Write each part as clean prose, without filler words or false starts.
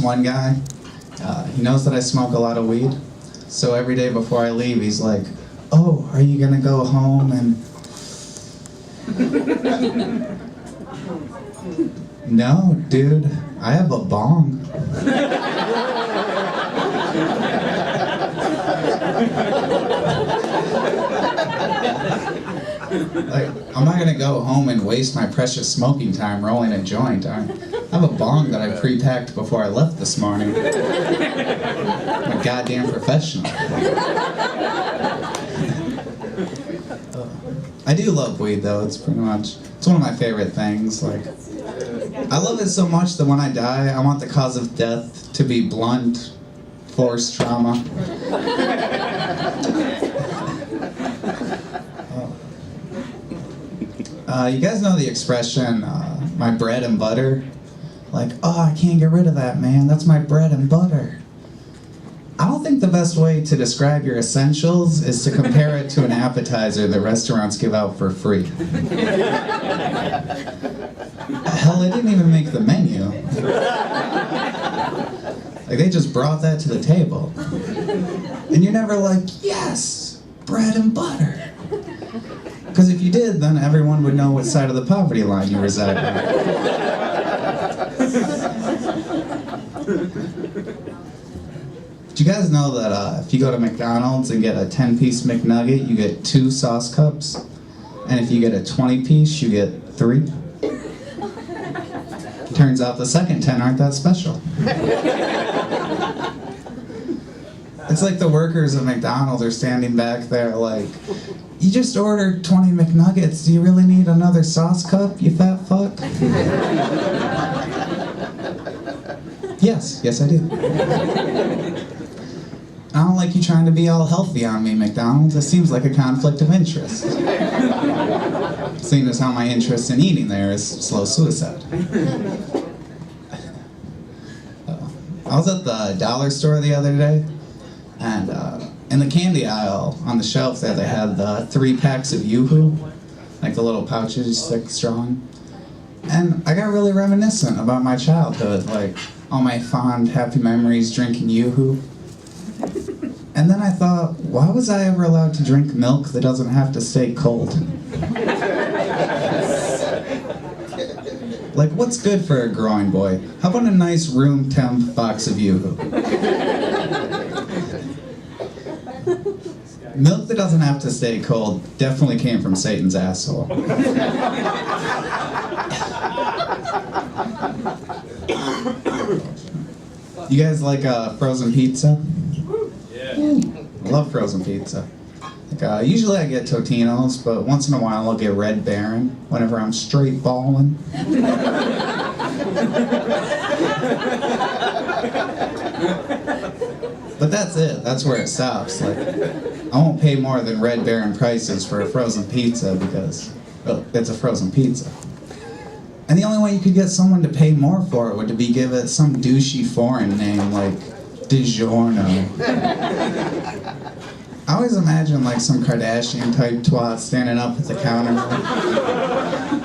one guy, he knows that I smoke a lot of weed, so every day before I leave, he's like, "Oh, are you gonna go home and..." No, dude, I have a bong. Like, I'm not gonna go home and waste my precious smoking time rolling a joint. I have a bong that I pre-packed before I left this morning. I'm a goddamn professional. I do love weed though, it's one of my favorite things. Like, I love it so much that when I die, I want the cause of death to be blunt, forced trauma. You guys know the expression, my bread and butter? Like, oh, I can't get rid of that, man. That's my bread and butter. I don't think the best way to describe your essentials is to compare it to an appetizer that restaurants give out for free. Hell, they didn't even make the menu. Like, they just brought that to the table. And you're never like, yes, bread and butter. Because if you did, then everyone would know what side of the poverty line you reside on. Do you guys know that if you go to McDonald's and get a 10-piece McNugget, you get 2 sauce cups? And if you get a 20-piece, you get 3? Turns out the second 10 aren't that special. It's like the workers at McDonald's are standing back there like, you just ordered 20 McNuggets, do you really need another sauce cup, you fat fuck? Yes I do. I don't like you trying to be all healthy on me, McDonald's. It seems like a conflict of interest. Seeing as how my interest in eating there is slow suicide. I was at the dollar store the other day, and in the candy aisle on the shelf there, they had the 3 packs of Yoo-Hoo, like the little pouches you stick straw in. And I got really reminiscent about my childhood, like all my fond, happy memories drinking Yoo-Hoo. And then I thought, why was I ever allowed to drink milk that doesn't have to stay cold? Like, what's good for a growing boy? How about a nice room temp box of Yoo-Hoo? Milk that doesn't have to stay cold definitely came from Satan's asshole. You guys like frozen pizza? Yeah. I love frozen pizza. Like, usually I get Totino's, but once in a while I'll get Red Baron whenever I'm straight balling. But that's it. That's where it stops. Like, I won't pay more than Red Baron prices for a frozen pizza because, well, it's a frozen pizza. And the only way you could get someone to pay more for it would to be give it some douchey foreign name like DiGiorno. I always imagine like some Kardashian-type twat standing up at the counter like,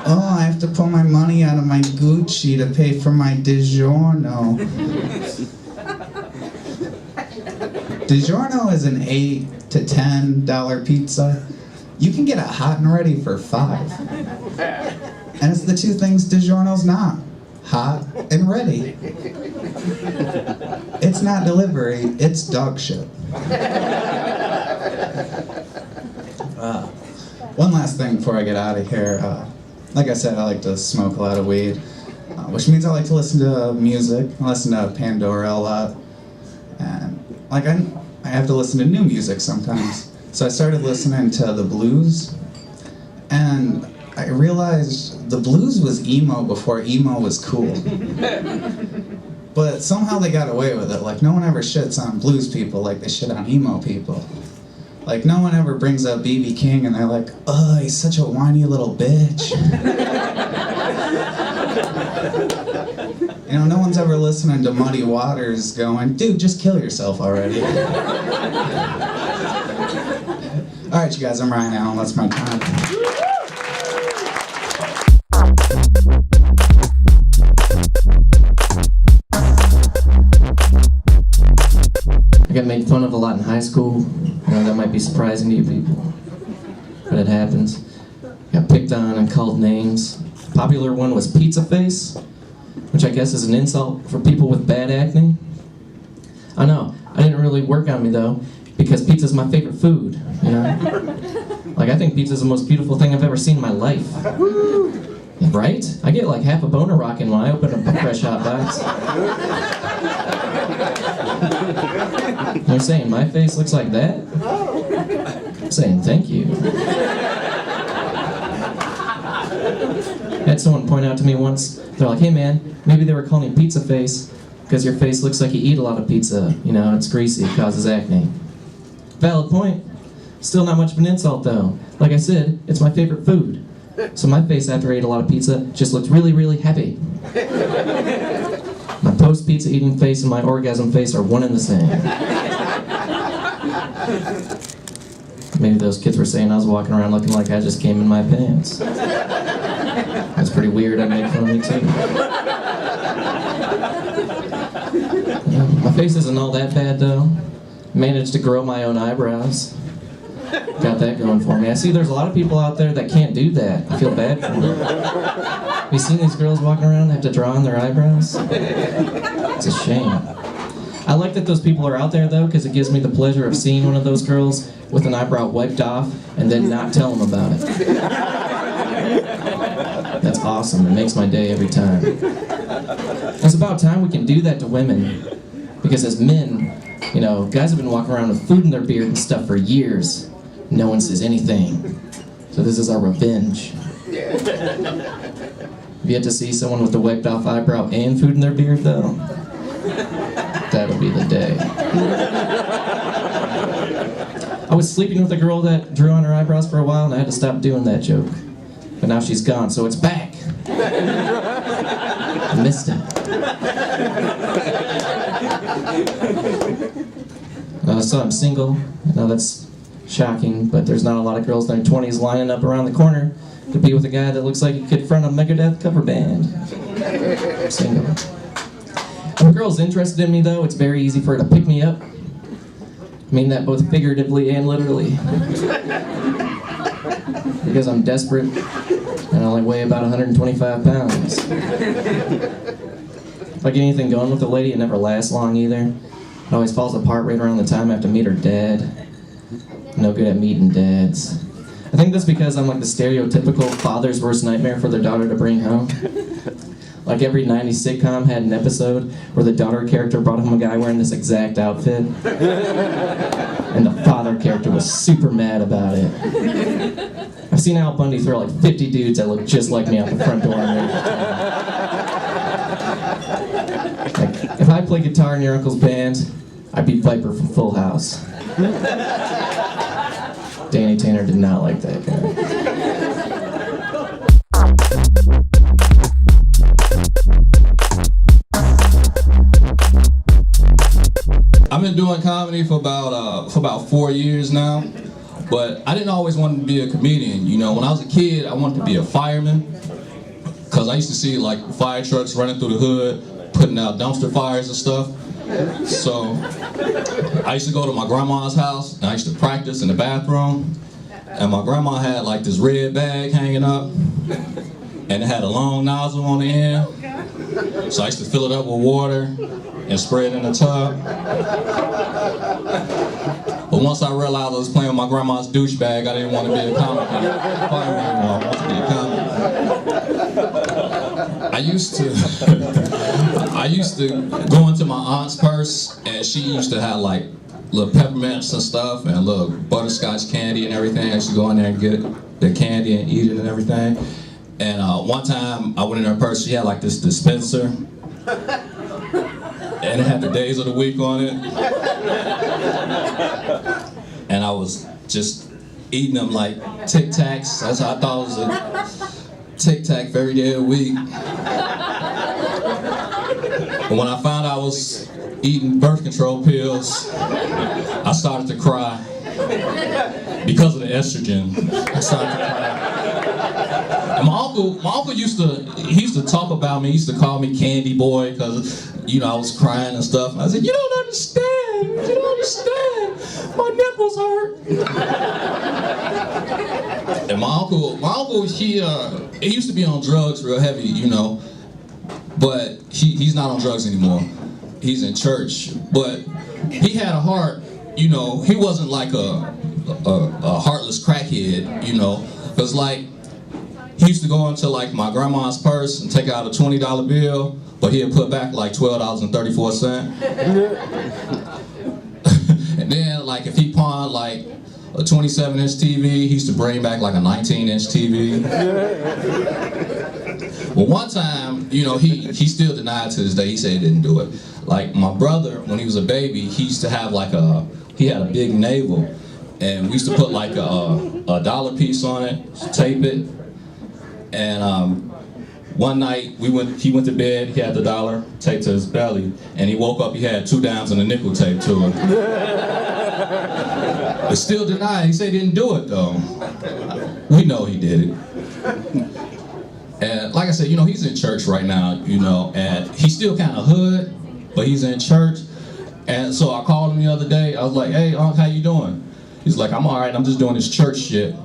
oh, I have to pull my money out of my Gucci to pay for my DiGiorno. DiGiorno is an $8 to $10 pizza. You can get it hot and ready for $5. And it's the 2 things DiGiorno's not. Hot and ready. It's not delivery, it's dog shit. One last thing before I get out of here. Like I said, I like to smoke a lot of weed, which means I like to listen to music. I listen to Pandora a lot. And like I have to listen to new music sometimes. So I started listening to the blues, and I realized the blues was emo before emo was cool. But somehow they got away with it. Like, no one ever shits on blues people like they shit on emo people. Like, no one ever brings up B.B. King and they're like, oh, he's such a whiny little bitch. You know, no one's ever listening to Muddy Waters going, dude, just kill yourself already. Alright, you guys, I'm Ryan Allen. That's my time. fun of a lot in high school. You know, that might be surprising to you people, but it happens. Got picked on and called names. Popular one was pizza face, which I guess is an insult for people with bad acne. I know, I didn't really work on me though, because pizza's my favorite food, you know? Like, I think pizza's the most beautiful thing I've ever seen in my life. Right? I get like half a boner rocking when I open a fresh hot box. You're saying my face looks like that? I'm saying thank you. I had someone point out to me once, they're like, hey man, maybe they were calling you pizza face because your face looks like you eat a lot of pizza. You know, it's greasy, it causes acne. Valid point. Still not much of an insult though. Like I said, it's my favorite food. So my face after I ate a lot of pizza just looked really, really happy. My post-pizza eating face and my orgasm face are one and the same. Maybe those kids were saying I was walking around looking like I just came in my pants. That's pretty weird, I'd make fun of me too. Yeah, my face isn't all that bad though. Managed to grow my own eyebrows. Got that going for me. I see there's a lot of people out there that can't do that. I feel bad for them. Have you seen these girls walking around and have to draw on their eyebrows? It's a shame. I like that those people are out there though, because it gives me the pleasure of seeing one of those girls with an eyebrow wiped off and then not tell them about it. That's awesome. It makes my day every time. It's about time we can do that to women, because as men, you know, guys have been walking around with food in their beard and stuff for years. No one says anything. So this is our revenge. Have you yet to see someone with a wiped off eyebrow and food in their beard though? That'll be the day. I was sleeping with a girl that drew on her eyebrows for a while and I had to stop doing that joke. But now she's gone, so it's back. I missed it. So I'm single. I know that's shocking, but there's not a lot of girls in their 20s lining up around the corner to be with a guy that looks like he could front a Megadeth cover band. I'm single. If a girl's interested in me though, it's very easy for her to pick me up. I mean that both figuratively and literally. Because I'm desperate and I only weigh about 125 pounds. If I get anything going with a lady, it never lasts long either. It always falls apart right around the time I have to meet her dad. No good at meeting dads. I think that's because I'm like the stereotypical father's worst nightmare for their daughter to bring home. Like every 90s sitcom had an episode where the daughter character brought home a guy wearing this exact outfit. And the father character was super mad about it. I've seen Al Bundy throw like 50 dudes that look just like me out the front door. Like, if I play guitar in your uncle's band, I'd be Viper from Full House. Danny Tanner did not like that guy. I've been doing comedy for about 4 years now, but I didn't always want to be a comedian. You know, when I was a kid, I wanted to be a fireman, because I used to see like fire trucks running through the hood, putting out dumpster fires and stuff. So I used to go to my grandma's house and I used to practice in the bathroom, and my grandma had like this red bag hanging up and it had a long nozzle on the end, so I used to fill it up with water and spray it in the tub. But once I realized I was playing with my grandma's douchebag, I didn't want to be a comic fireman anymore. I wanted to be a comic. I used to go into my aunt's purse, and she used to have like little peppermints and stuff and little butterscotch candy and everything. I used to go in there and get the candy and eat it and everything. And one time I went in her purse, she had like this dispenser, and it had the days of the week on it. And I was just eating them like Tic Tacs. That's how I thought it was a Tic Tac for every day of the week. But when I found I was eating birth control pills, I started to cry because of the estrogen. I started to cry. And my uncle used to talk about me. He used to call me Candy Boy because I was crying and stuff. And I said, you don't understand. You don't understand. My nipples hurt. And my uncle, he used to be on drugs real heavy, but he's not on drugs anymore. He's in church, but he had a heart, he wasn't like a heartless crackhead, because like, he used to go into like my grandma's purse and take out a $20 bill, but he'd put back like $12.34. And then like if he pawned like a 27-inch TV, he used to bring back like a 19-inch TV. Well, one time, he still denied to this day. He said he didn't do it. Like my brother, when he was a baby, he used to have like he had a big navel, and we used to put like a dollar piece on it, tape it, and one night he went to bed, he had the dollar taped to his belly, and he woke up, he had 2 dimes and a nickel taped to him. But still denied, he said he didn't do it though. We know he did it. And like I said, he's in church right now, and he's still kind of hood, but he's in church. And so I called him the other day, I was like, hey, Unc, how you doing? He's like, I'm all right, I'm just doing this church shit.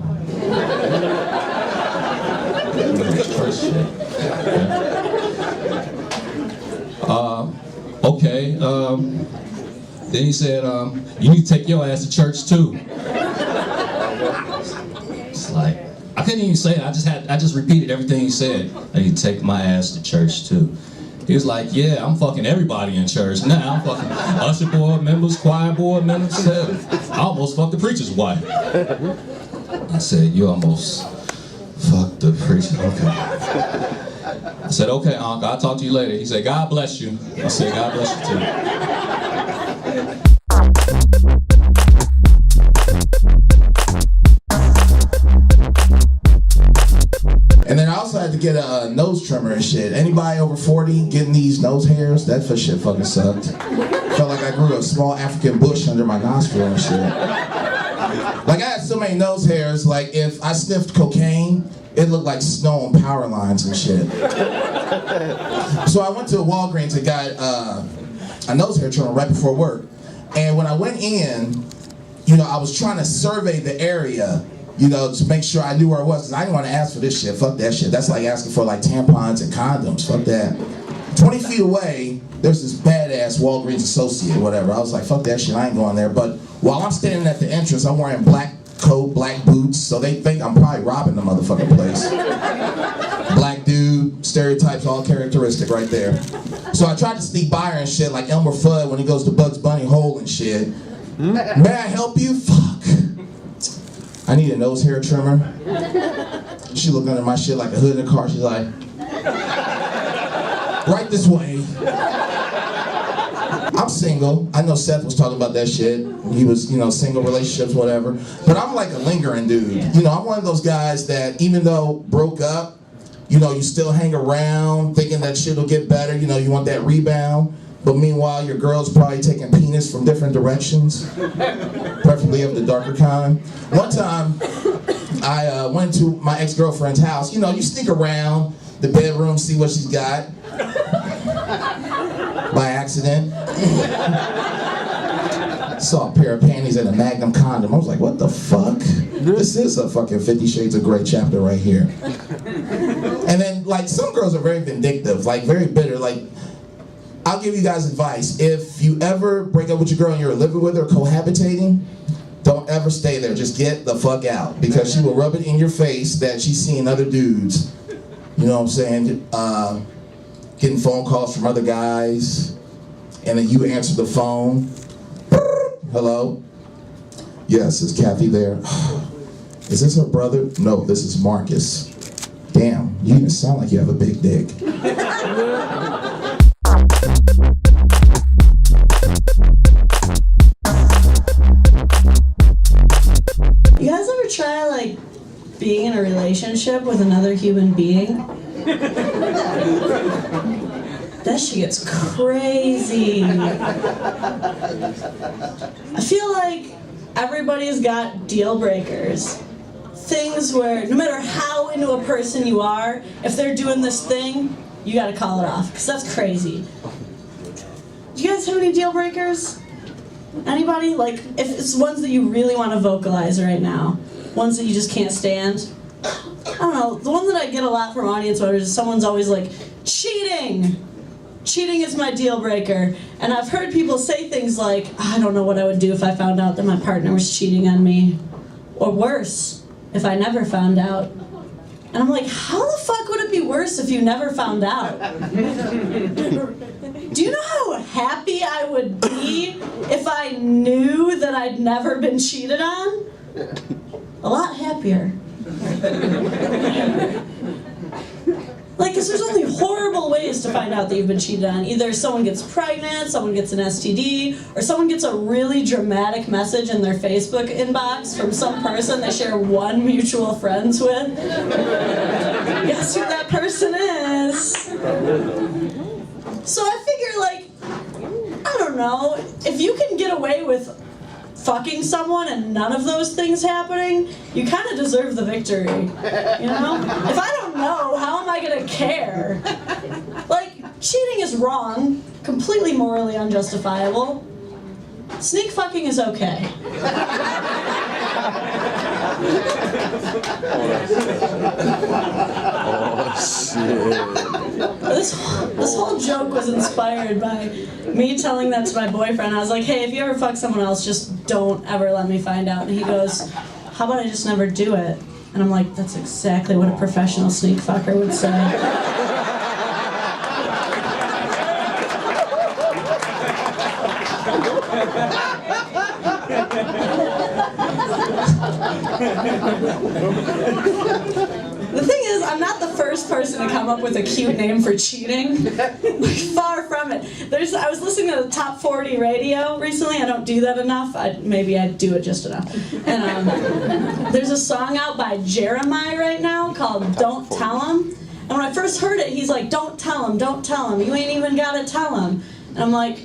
Okay. Then he said, you need to take your ass to church too. It's like, I couldn't even say it. I just repeated everything he said. I need to take my ass to church too. He was like, yeah, I'm fucking everybody in church now. I'm fucking usher board members, choir board members. I almost fucked the preacher's wife. I said, you almost fucked the preacher. Okay. I said, okay, Unc, I'll talk to you later. He said, God bless you. I said, God bless you too. And then I also had to get a nose trimmer and shit. Anybody over 40 getting these nose hairs? That shit fucking sucked. Felt like I grew a small African bush under my nostril and shit. Like I had so many nose hairs, like if I sniffed cocaine, it looked like snow on power lines and shit. So I went to Walgreens and got a nose hair trimmer right before work. And when I went in, I was trying to survey the area, to make sure I knew where it was, because I didn't want to ask for this shit. Fuck that shit. That's like asking for like tampons and condoms. Fuck that. 20 feet away, there's this badass Walgreens associate, whatever. I was like, fuck that shit, I ain't going there. But while I'm standing at the entrance, I'm wearing black coat, black boots, so they think I'm probably robbing the motherfucking place. Black dude, stereotypes, all characteristic right there. So I tried to sneak by her and shit, like Elmer Fudd when he goes to Bugs Bunny hole and shit. May I help you? Fuck. I need a nose hair trimmer. She looked under my shit like a hood in a car. She's like, right this way. I'm single. I know Seth was talking about that shit. He was, single relationships, whatever. But I'm like a lingering dude. I'm one of those guys that even though broke up, you still hang around thinking that shit will get better. You want that rebound. But meanwhile, your girl's probably taking penis from different directions, preferably of the darker kind. One time, I went to my ex-girlfriend's house. You sneak around the bedroom, see what she's got. By accident. Saw a pair of panties and a Magnum condom. I was like, what the fuck? This is a fucking 50 Shades of Grey chapter right here. And then, like, some girls are very vindictive, like, very bitter. Like, I'll give you guys advice. If you ever break up with your girl and you're living with her, cohabitating, don't ever stay there. Just get the fuck out. Because she will rub it in your face that she's seeing other dudes. You know what I'm saying? Getting phone calls from other guys. And then you answer the phone. Hello? Yes, is Kathy there? Is this her brother? No, this is Marcus. Damn, you even sound like you have a big dick. You guys ever try, like, being in a relationship with another human being? That shit gets crazy. I feel like everybody's got deal breakers. Things where no matter how into a person you are, if they're doing this thing, you gotta call it off, because that's crazy. you guys have any deal breakers? Anybody? Like, if it's ones that you really want to vocalize right now, ones that you just can't stand. I don't know. The one that I get a lot from audience members is someone's always like, cheating. Cheating is my deal breaker. And I've heard people say things like, I don't know what I would do if I found out that my partner was cheating on me. Or worse, if I never found out. And I'm like, how the fuck would it be worse if you never found out? Do you know how happy I would be if I knew that I'd never been cheated on? A lot happier. Like, because there's only horrible ways to find out that you've been cheated on. Either someone gets pregnant, someone gets an STD, or someone gets a really dramatic message in their Facebook inbox from some person they share one mutual friends with. Guess who that person is? So I figure, like, I don't know, if you can get away with fucking someone and none of those things happening, you kind of deserve the victory, you know? If I don't know, how am I gonna care? Like, cheating is wrong, completely morally unjustifiable. Sneak fucking is okay. Oh, shit. This whole joke was inspired by me telling that to my boyfriend. I was like, hey, if you ever fuck someone else, just don't ever let me find out. And he goes, how about I just never do it? And I'm like, that's exactly what a professional sneak fucker would say. The thing is, I'm not the first person to come up with a cute name for cheating. Like, far from it. I was listening to the Top 40 radio recently. I don't do that enough. Maybe I do it just enough. And there's a song out by Jeremiah right now called Don't Tell Him. And when I first heard it, he's like, don't tell him, you ain't even gotta tell him. And I'm like,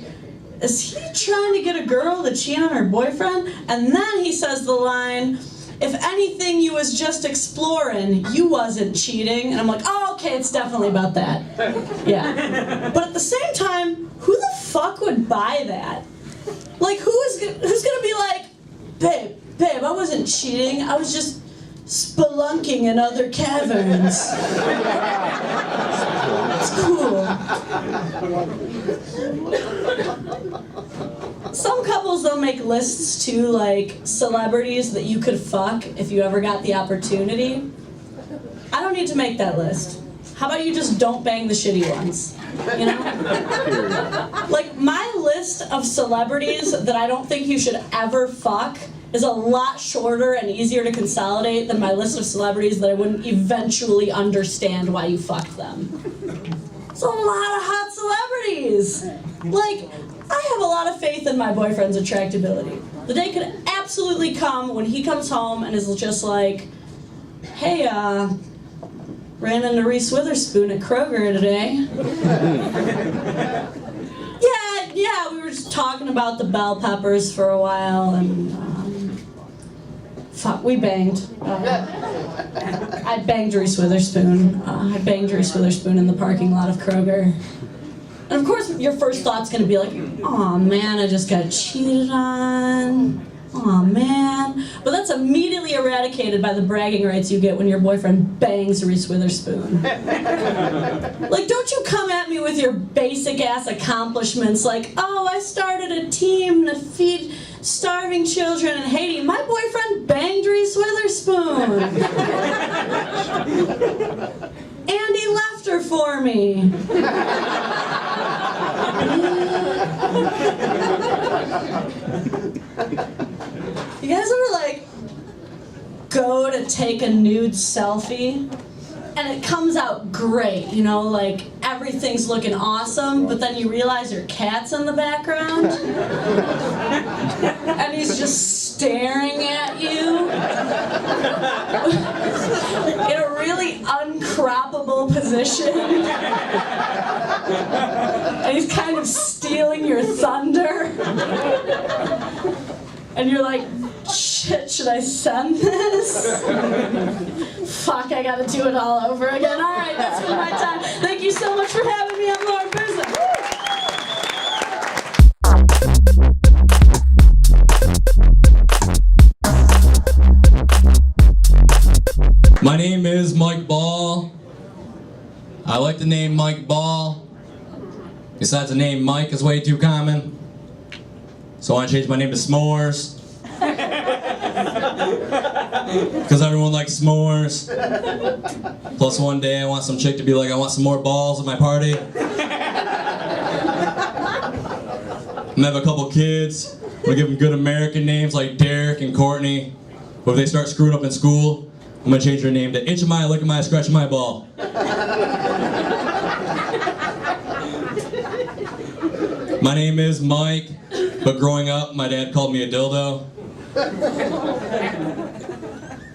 is he trying to get a girl to cheat on her boyfriend? And then he says the line, if anything, you was just exploring, you wasn't cheating. And I'm like, oh, okay, it's definitely about that. Yeah. But at the same time, who the fuck would buy that? Like, who's gonna be like, babe, I wasn't cheating, I was just spelunking in other caverns. It's cool. Some couples, they'll make lists too, like celebrities that you could fuck if you ever got the opportunity. I don't need to make that list. How about you just don't bang the shitty ones? You know? Like, my list of celebrities that I don't think you should ever fuck is a lot shorter and easier to consolidate than my list of celebrities that I wouldn't eventually understand why you fucked them. It's a lot of hot celebrities. Like, I have a lot of faith in my boyfriend's attractability. The day could absolutely come when he comes home and is just like, hey, ran into Reese Witherspoon at Kroger today. Yeah, we were just talking about the bell peppers for a while, and fuck, we banged. I banged Reese Witherspoon. I banged Reese Witherspoon in the parking lot of Kroger. And of course, your first thought's gonna be like, aw man, I just got cheated on. Aw man. But that's immediately eradicated by the bragging rights you get when your boyfriend bangs Reese Witherspoon. Like, don't you come at me with your basic ass accomplishments like, oh, I started a team to feed starving children in Haiti. My boyfriend banged Reese Witherspoon. And he left her for me. You guys ever, like, go to take a nude selfie and it comes out great, you know, like everything's looking awesome, but then you realize your cat's in the background and he's just staring at you in a really uncroppable position, and he's kind of stealing your thunder, and you're like, shit, should I send this? Fuck, I gotta do it all over again. All right, that's been my time. Thank you so much for having me. I'm Lauren Boozer. My name is Mike Ball. I like the name Mike Ball. Besides, the name Mike is way too common. So I want to change my name to S'mores. Because everyone likes s'mores. Plus one day I want some chick to be like, I want some more balls at my party. I'm gonna have a couple kids. I'm gonna give them good American names like Derek and Courtney. But if they start screwing up in school, I'm gonna change their name to Itch My, Lick My, Scratch My Ball. My name is Mike, but growing up, my dad called me a dildo.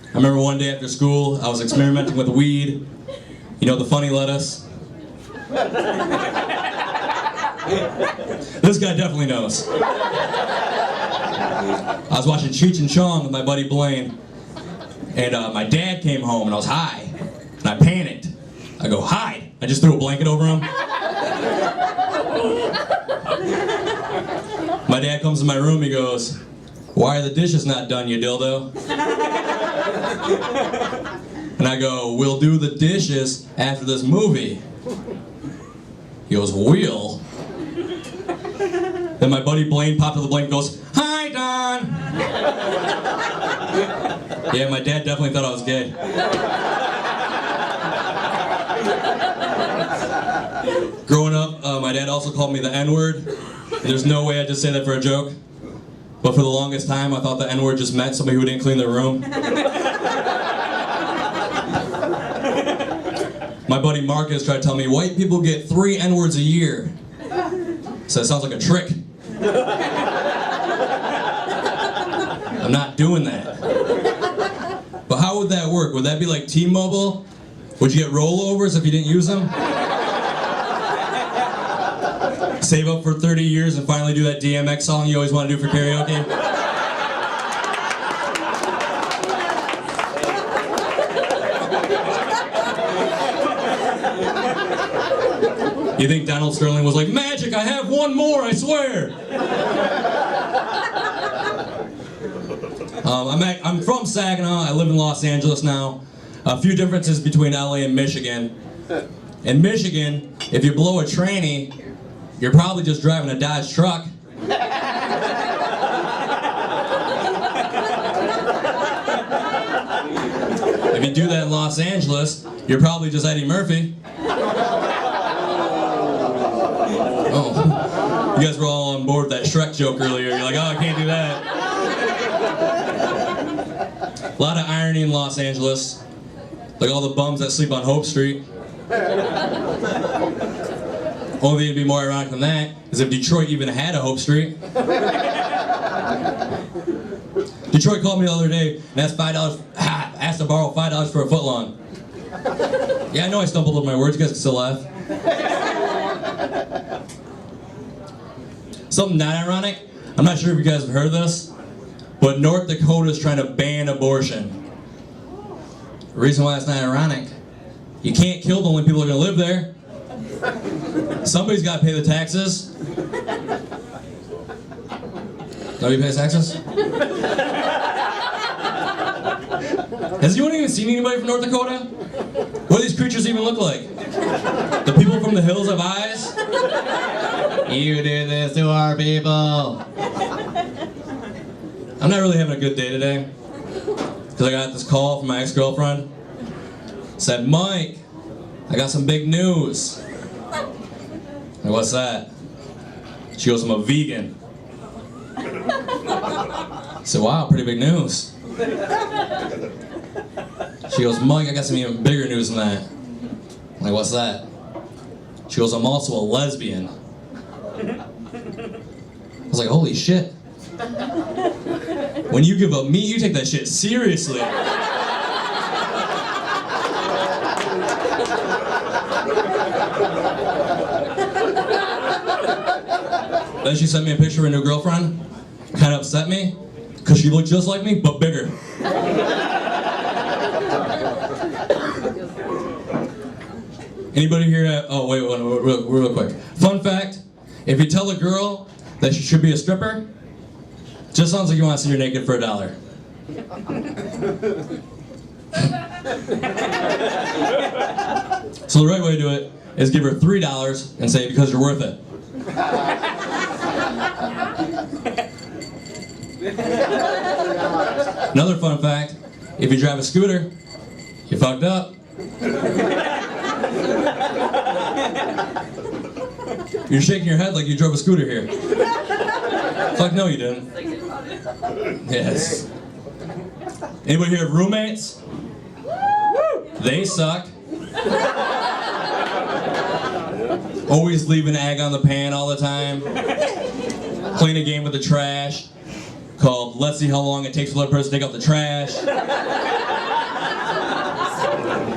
I remember one day after school, I was experimenting with weed. You know, the funny lettuce. This guy definitely knows. I was watching Cheech and Chong with my buddy Blaine, and my dad came home and I was high, and I panicked. I go, hide! I just threw a blanket over him. My dad comes in my room, he goes, why are the dishes not done, you dildo? And I go, we'll do the dishes after this movie. He goes, we'll? Then my buddy Blaine popped to the blanket and goes, hi, Don! Yeah, my dad definitely thought I was gay. Growing up, my dad also called me the N-word. There's no way I just say that for a joke. But for the longest time, I thought the N-word just meant somebody who didn't clean their room. My buddy Marcus tried to tell me white people get 3 N-words a year. So it sounds like a trick. I'm not doing that. But how would that work? Would that be like T-Mobile? Would you get rollovers if you didn't use them? Save up for 30 years and finally do that DMX song you always want to do for karaoke? You think Donald Sterling was like, magic, I have one more, I swear! I'm from Saginaw, I live in Los Angeles now. A few differences between LA and Michigan. In Michigan, if you blow a tranny, you're probably just driving a Dodge truck. If you do that in Los Angeles, you're probably just Eddie Murphy. Oh, you guys were all on board with that Shrek joke earlier. You're like, oh, I can't do that. A lot of irony in Los Angeles. Like all the bums that sleep on Hope Street. Only thing to be more ironic than that is if Detroit even had a Hope Street. Detroit called me the other day and asked to borrow $5 for a footlong. Yeah, I know I stumbled over my words. You guys can still laugh. Something not ironic. I'm not sure if you guys have heard this, but North Dakota is trying to ban abortion. The reason why it's not ironic, you can't kill the only people who are going to live there. Somebody's got to pay the taxes. Nobody pays taxes? Has anyone even seen anybody from North Dakota? What do these creatures even look like? The people from the hills have eyes? You did this to our people. I'm not really having a good day today. Because I got this call from my ex-girlfriend. Said, Mike, I got some big news. Like, what's that? She goes, I'm a vegan. I said, wow, pretty big news. She goes, Mike, I got some even bigger news than that. I'm like, what's that? She goes, I'm also a lesbian. I was like, holy shit. When you give up meat, you take that shit seriously. Then she sent me a picture of her new girlfriend. Kind of upset me, because she looked just like me, but bigger. Anybody here? Oh, wait, real quick. Fun fact, if you tell a girl that she should be a stripper, just sounds like you want to see her naked for $1. So the right way to do it is give her $3 and say, because you're worth it. Another fun fact, if you drive a scooter, you fucked up. You're shaking your head like you drove a scooter here. Fuck no, you didn't. Yes. Anybody here have roommates? They suck. Always leave an egg on the pan all the time. Playing a game with the trash called Let's See How Long It Takes for the other person to take out the trash.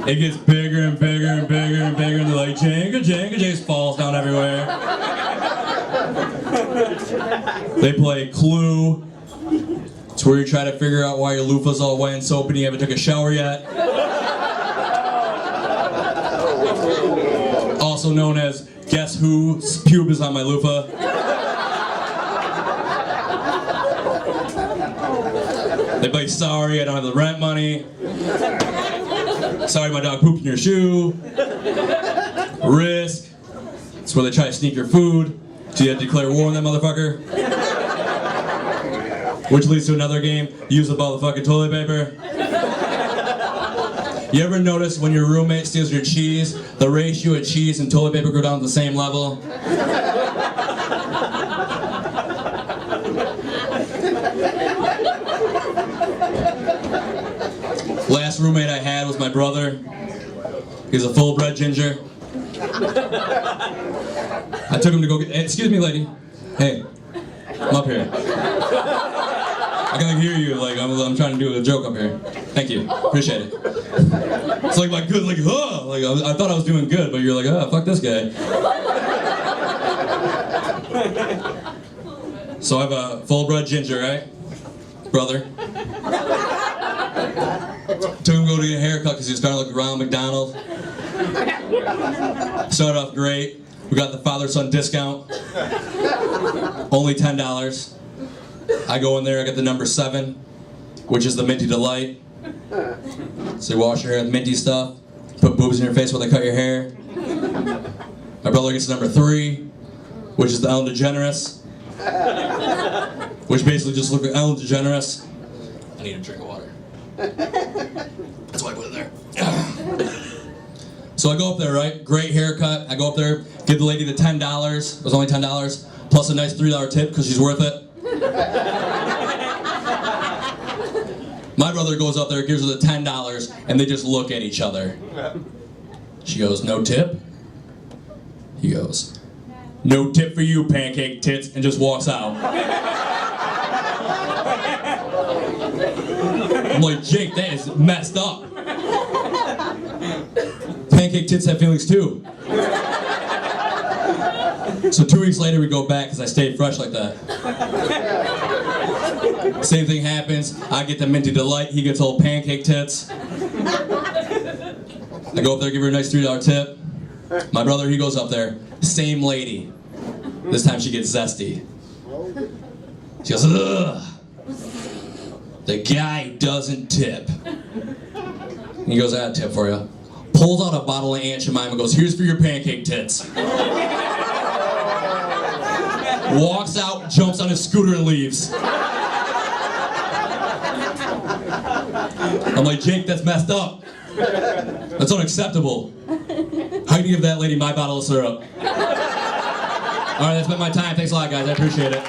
It gets bigger and bigger and bigger and bigger, and they're like, Jenga, Jenga, just falls down everywhere. They play Clue. It's where you try to figure out why your loofah's all wet and soapy and you haven't took a shower yet. Also known as Guess Who's Pube is on my loofah. They play Sorry, I don't have the rent money. Sorry, my dog pooped in your shoe. Risk. It's where they try to sneak your food, so you have to declare war on that motherfucker. Which leads to another game, use up all the fucking toilet paper. You ever notice when your roommate steals your cheese, the ratio of cheese and toilet paper go down to the same level? Last roommate I had was my brother. He's a full-bred ginger. I took him to go get, hey, excuse me, lady. Hey, I'm up here. I can hear you, like I'm trying to do a joke up here. Thank you, appreciate it. It's like my good, like, huh, like I thought I was doing good, but you're like, oh, fuck this guy. So I have a full-bred ginger, right? Brother. Took him to go to get a haircut because he was starting to look around McDonald's. Started off great. We got the father-son discount. Only $10. I go in there, I get the number 7, which is the Minty Delight. So you wash your hair with minty stuff, put boobs in your face while they cut your hair. My brother gets number 3, which is the Ellen DeGeneres. Which basically just looks like Ellen DeGeneres. I need a drink of water. That's why I put it there. So I go up there, right? Great haircut. I go up there, give the lady the $10. It was only $10, plus a nice $3 tip because she's worth it. My brother goes up there, gives her the $10, and they just look at each other. She goes, no tip? He goes, no tip for you, pancake tits, and just walks out. I'm like, Jake, that is messed up. Pancake tits have feelings too. So 2 weeks later we go back because I stayed fresh like that. Same thing happens. I get the Minty Delight, he gets old pancake tits. I go up there, give her a nice $3 tip. My brother, he goes up there, same lady. This time she gets zesty. She goes, ugh. The guy who doesn't tip. He goes, I got a tip for you. Pulls out a bottle of Aunt Jemima and goes, here's for your pancake tits. Walks out, jumps on his scooter and leaves. I'm like, Jake, that's messed up. That's unacceptable. How can you give that lady my bottle of syrup? Alright, that's been my time. Thanks a lot, guys. I appreciate it.